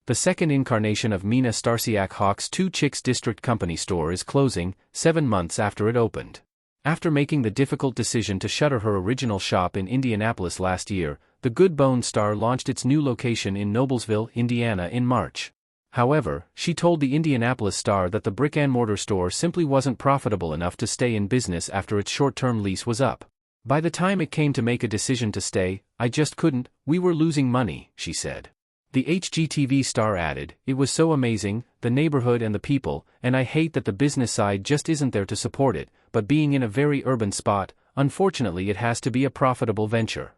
The second incarnation of Mina Starsiak Hawk's Two Chicks District Company store is closing, 7 months after it opened. After making the difficult decision to shutter her original shop in Indianapolis last year, the Good Bones star launched its new location in Noblesville, Indiana in March. However, she told the Indianapolis Star that the brick-and-mortar store simply wasn't profitable enough to stay in business after its short-term lease was up. "By the time it came to make a decision to stay, I just couldn't, we were losing money," she said. The HGTV star added, "It was so amazing, the neighborhood and the people, and I hate that the business side just isn't there to support it, but being in a very urban spot, unfortunately it has to be a profitable venture."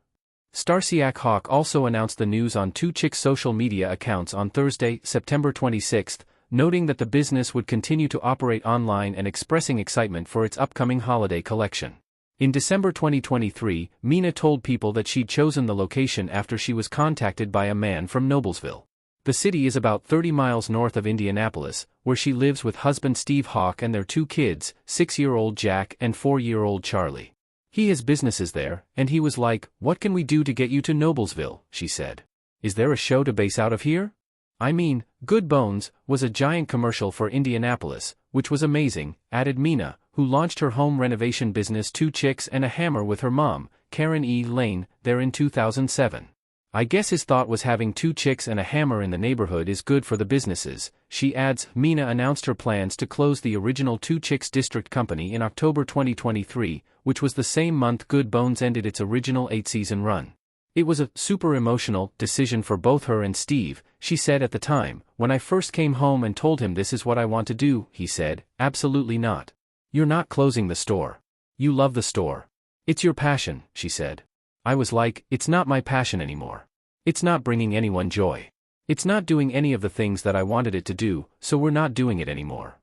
Starsiak Hawk also announced the news on Two Chicks' social media accounts on Thursday, September 26, noting that the business would continue to operate online and expressing excitement for its upcoming holiday collection. In December 2023, Mina told people that she'd chosen the location after she was contacted by a man from Noblesville. The city is about 30 miles north of Indianapolis, where she lives with husband Steve Hawk and their 2 kids, 6-year-old Jack and 4-year-old Charlie. "He has businesses there, and he was like, 'What can we do to get you to Noblesville?' she said. 'Is there a show to base out of here?' I mean, Good Bones was a giant commercial for Indianapolis, which was amazing," added Mina, who launched her home renovation business Two Chicks and a Hammer with her mom, Karen E. Lane, there in 2007. "I guess his thought was having 2 chicks and a hammer in the neighborhood is good for the businesses," she adds. Mina announced her plans to close the original Two Chicks District Company in October 2023, which was the same month Good Bones ended its original 8-season run. "It was a super emotional decision for both her and Steve," she said at the time. "When I first came home and told him this is what I want to do," he said, "absolutely not. You're not closing the store. You love the store. It's your passion," she said. "I was like, it's not my passion anymore. It's not bringing anyone joy. It's not doing any of the things that I wanted it to do, so we're not doing it anymore."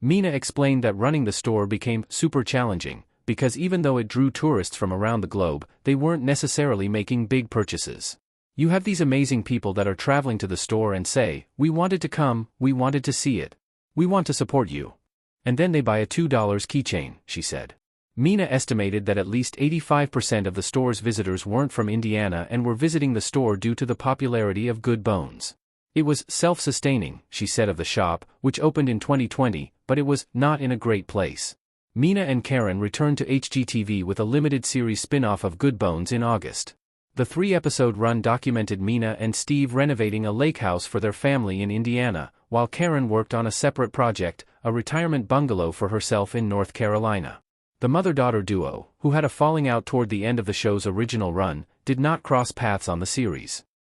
Mina explained that running the store became super challenging, because even though it drew tourists from around the globe, they weren't necessarily making big purchases. "You have these amazing people that are traveling to the store and say, 'We wanted to come, we wanted to see it. We want to support you.' And then they buy a $2 keychain," she said. Mina estimated that at least 85% of the store's visitors weren't from Indiana and were visiting the store due to the popularity of Good Bones. "It was self-sustaining," she said of the shop, which opened in 2020, "but it was not in a great place." Mina and Karen returned to HGTV with a limited series spin-off of Good Bones in August. The 3-episode run documented Mina and Steve renovating a lake house for their family in Indiana, while Karen worked on a separate project, a retirement bungalow for herself in North Carolina. The mother-daughter duo, who had a falling out toward the end of the show's original run, did not cross paths on the series.